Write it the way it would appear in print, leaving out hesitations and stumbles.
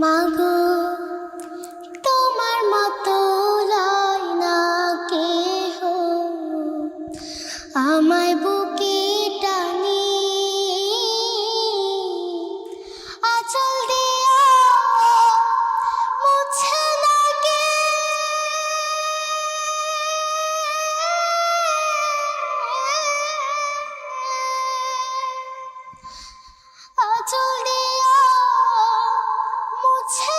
মাগো তোমার মতো লয় না কেহ, আমায় বুকে টানি আঁচল দিয়া মুছে না গে, আঁচল দিয়া মুছে